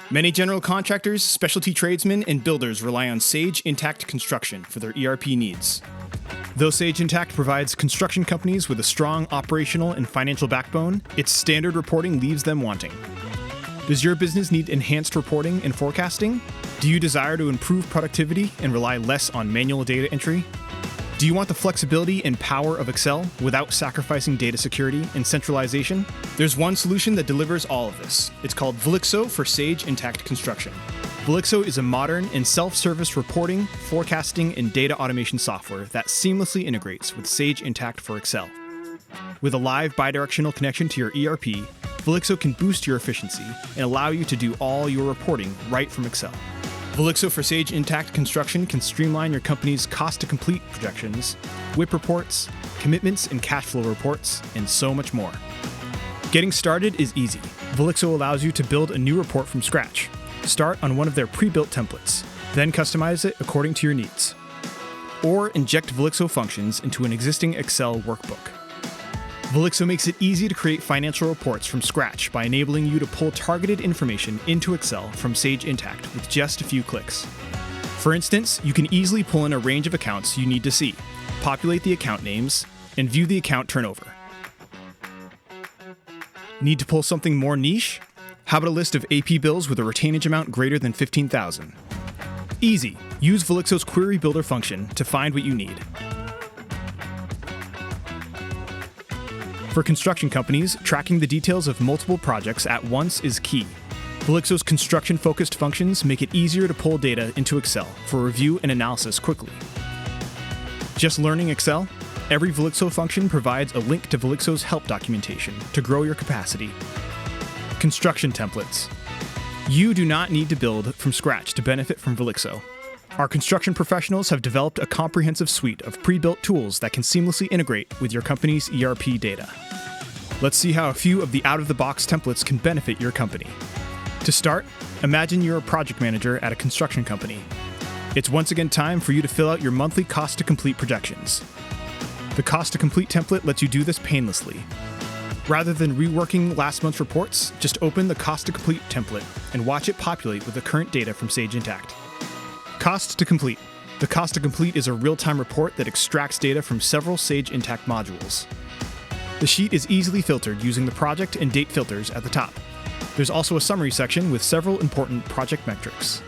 Many general contractors, specialty tradesmen, and builders rely on Sage Intacct Construction for their ERP needs. Though Sage Intacct provides construction companies with a strong operational and financial backbone, its standard reporting leaves them wanting. Does your business need enhanced reporting and forecasting? Do you desire to improve productivity and rely less on manual data entry? Do you want the flexibility and power of Excel without sacrificing data security and centralization? There's one solution that delivers all of this. It's called Velixo for Sage Intacct Construction. Velixo is a modern and self-service reporting, forecasting, and data automation software that seamlessly integrates with Sage Intacct for Excel. With a live bidirectional connection to your ERP, Velixo can boost your efficiency and allow you to do all your reporting right from Excel. Velixo for Sage Intacct Construction can streamline your company's cost-to-complete projections, WIP reports, commitments and cash flow reports, and so much more. Getting started is easy. Velixo allows you to build a new report from scratch. Start on one of their pre-built templates, then customize it according to your needs. Or inject Velixo functions into an existing Excel workbook. Velixo makes it easy to create financial reports from scratch by enabling you to pull targeted information into Excel from Sage Intacct with just a few clicks. For instance, you can easily pull in a range of accounts you need to see, populate the account names, and view the account turnover. Need to pull something more niche? How about a list of AP bills with a retainage amount greater than $15,000? Easy. Use Velixo's Query Builder function to find what you need. For construction companies, tracking the details of multiple projects at once is key. Velixo's construction-focused functions make it easier to pull data into Excel for review and analysis quickly. Just learning Excel? Every Velixo function provides a link to Velixo's help documentation to grow your capacity. Construction templates. You do not need to build from scratch to benefit from Velixo. Our construction professionals have developed a comprehensive suite of pre-built tools that can seamlessly integrate with your company's ERP data. Let's see how a few of the out-of-the-box templates can benefit your company. To start, imagine you're a project manager at a construction company. It's once again time for you to fill out your monthly cost-to-complete projections. The cost-to-complete template lets you do this painlessly. Rather than reworking last month's reports, just open the cost-to-complete template and watch it populate with the current data from Sage Intacct. Cost to complete. The cost to complete is a real-time report that extracts data from several Sage Intacct modules. The sheet is easily filtered using the project and date filters at the top. There's also a summary section with several important project metrics.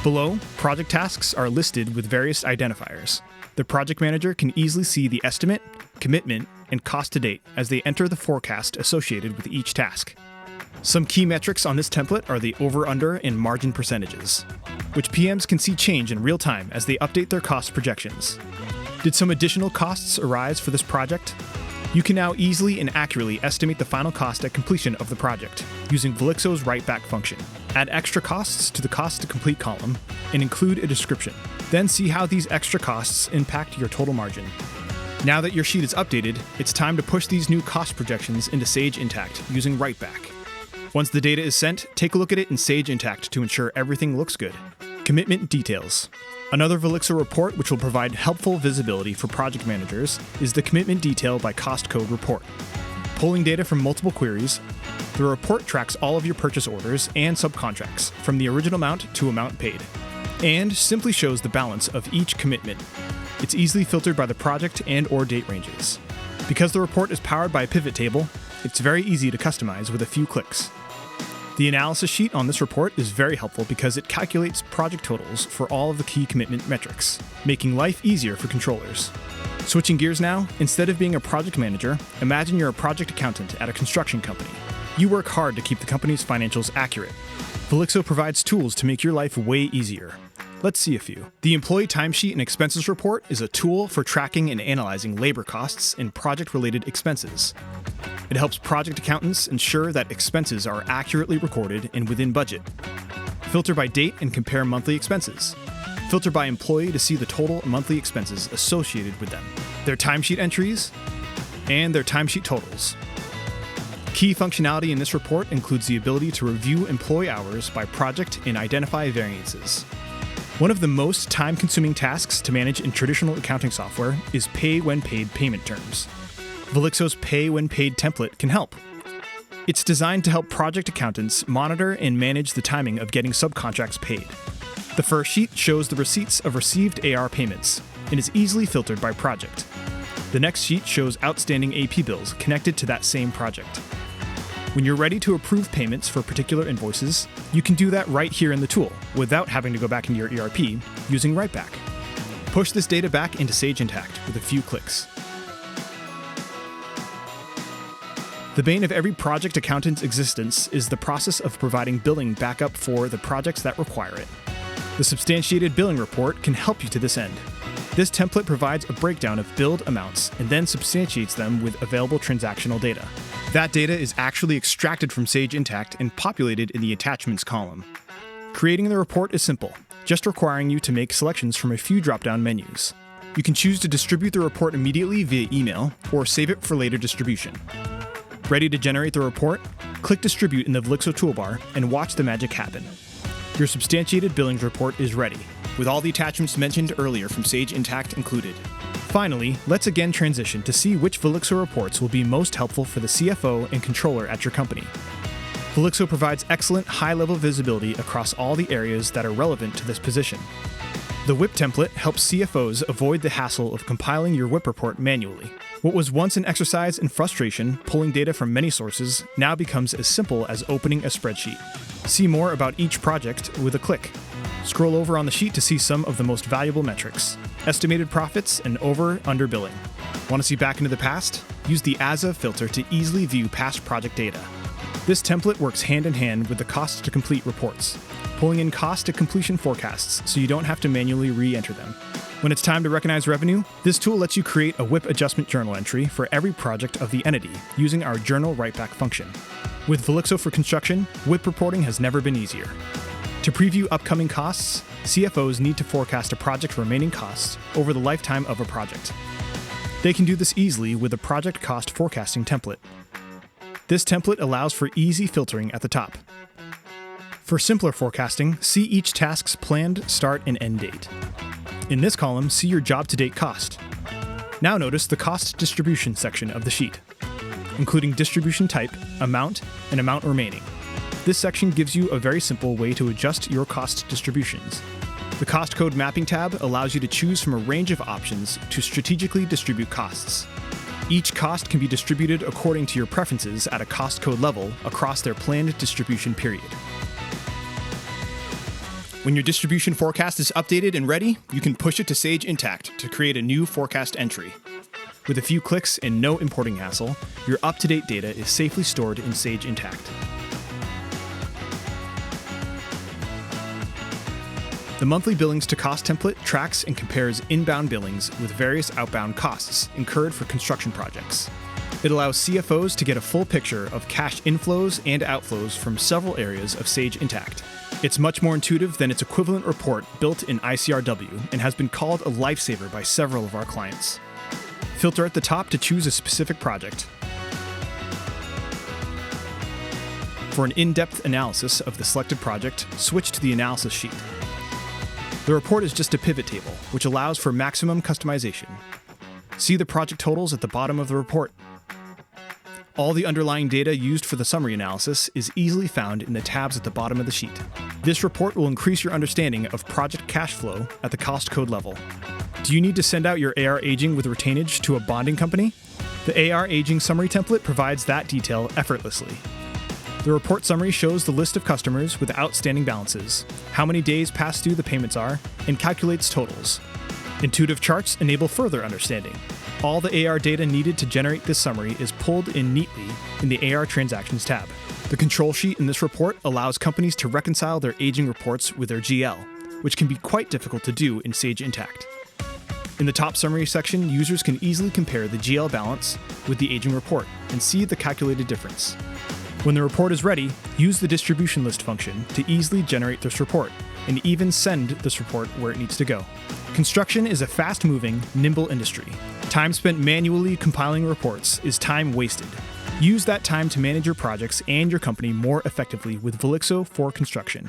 Below, project tasks are listed with various identifiers. The project manager can easily see the estimate, commitment, and cost to date as they enter the forecast associated with each task. Some key metrics on this template are the over-under and margin percentages, which PMs can see change in real time as they update their cost projections. Did some additional costs arise for this project? You can now easily and accurately estimate the final cost at completion of the project using Velixo's write-back function. Add extra costs to the cost to complete column and include a description. Then see how these extra costs impact your total margin. Now that your sheet is updated, it's time to push these new cost projections into Sage Intacct using write-back. Once the data is sent, take a look at it in Sage Intacct to ensure everything looks good. Commitment details. Another Velixo report which will provide helpful visibility for project managers is the commitment detail by cost code report. Pulling data from multiple queries, the report tracks all of your purchase orders and subcontracts from the original amount to amount paid, and simply shows the balance of each commitment. It's easily filtered by the project and/or date ranges. Because the report is powered by a pivot table, it's very easy to customize with a few clicks. The analysis sheet on this report is very helpful because it calculates project totals for all of the key commitment metrics, making life easier for controllers. Switching gears now, instead of being a project manager, imagine you're a project accountant at a construction company. You work hard to keep the company's financials accurate. Velixo provides tools to make your life way easier. Let's see a few. The Employee Timesheet and Expenses Report is a tool for tracking and analyzing labor costs and project-related expenses. It helps project accountants ensure that expenses are accurately recorded and within budget. Filter by date and compare monthly expenses. Filter by employee to see the total monthly expenses associated with them, their timesheet entries, and their timesheet totals. Key functionality in this report includes the ability to review employee hours by project and identify variances. One of the most time-consuming tasks to manage in traditional accounting software is pay-when-paid payment terms. Velixo's Pay When Paid template can help. It's designed to help project accountants monitor and manage the timing of getting subcontracts paid. The first sheet shows the receipts of received AR payments and is easily filtered by project. The next sheet shows outstanding AP bills connected to that same project. When you're ready to approve payments for particular invoices, you can do that right here in the tool without having to go back into your ERP using Writeback. Push this data back into Sage Intacct with a few clicks. The bane of every project accountant's existence is the process of providing billing backup for the projects that require it. The substantiated billing report can help you to this end. This template provides a breakdown of billed amounts and then substantiates them with available transactional data. That data is actually extracted from Sage Intacct and populated in the attachments column. Creating the report is simple, just requiring you to make selections from a few drop-down menus. You can choose to distribute the report immediately via email or save it for later distribution. Ready to generate the report? Click Distribute in the Velixo toolbar and watch the magic happen. Your substantiated billings report is ready, with all the attachments mentioned earlier from Sage Intacct included. Finally, let's again transition to see which Velixo reports will be most helpful for the CFO and controller at your company. Velixo provides excellent high-level visibility across all the areas that are relevant to this position. The WIP template helps CFOs avoid the hassle of compiling your WIP report manually. What was once an exercise in frustration, pulling data from many sources, now becomes as simple as opening a spreadsheet. See more about each project with a click. Scroll over on the sheet to see some of the most valuable metrics, estimated profits, and over/under billing. Want to see back into the past? Use the As-of filter to easily view past project data. This template works hand in hand with the cost to complete reports, pulling in cost to completion forecasts so you don't have to manually re-enter them. When it's time to recognize revenue, this tool lets you create a WIP adjustment journal entry for every project of the entity using our Journal Writeback function. With Velixo for Construction, WIP reporting has never been easier. To preview upcoming costs, CFOs need to forecast a project's remaining costs over the lifetime of a project. They can do this easily with the Project Cost Forecasting template. This template allows for easy filtering at the top. For simpler forecasting, see each task's planned start and end date. In this column, see your job-to-date cost. Now notice the cost distribution section of the sheet, including distribution type, amount, and amount remaining. This section gives you a very simple way to adjust your cost distributions. The Cost Code Mapping tab allows you to choose from a range of options to strategically distribute costs. Each cost can be distributed according to your preferences at a cost code level across their planned distribution period. When your distribution forecast is updated and ready, you can push it to Sage Intacct to create a new forecast entry. With a few clicks and no importing hassle, your up-to-date data is safely stored in Sage Intacct. The monthly billings to cost template tracks and compares inbound billings with various outbound costs incurred for construction projects. It allows CFOs to get a full picture of cash inflows and outflows from several areas of Sage Intacct. It's much more intuitive than its equivalent report built in ICRW and has been called a lifesaver by several of our clients. Filter at the top to choose a specific project. For an in-depth analysis of the selected project, switch to the analysis sheet. The report is just a pivot table, which allows for maximum customization. See the project totals at the bottom of the report. All the underlying data used for the summary analysis is easily found in the tabs at the bottom of the sheet. This report will increase your understanding of project cash flow at the cost code level. Do you need to send out your AR aging with retainage to a bonding company? The AR aging summary template provides that detail effortlessly. The report summary shows the list of customers with outstanding balances, how many days past due the payments are, and calculates totals. Intuitive charts enable further understanding. All the AR data needed to generate this summary is pulled in neatly in the AR Transactions tab. The control sheet in this report allows companies to reconcile their aging reports with their GL, which can be quite difficult to do in Sage Intacct. In the top summary section, users can easily compare the GL balance with the aging report and see the calculated difference. When the report is ready, use the distribution list function to easily generate this report and even send this report where it needs to go. Construction is a fast-moving, nimble industry. Time spent manually compiling reports is time wasted. Use that time to manage your projects and your company more effectively with Velixo for Construction.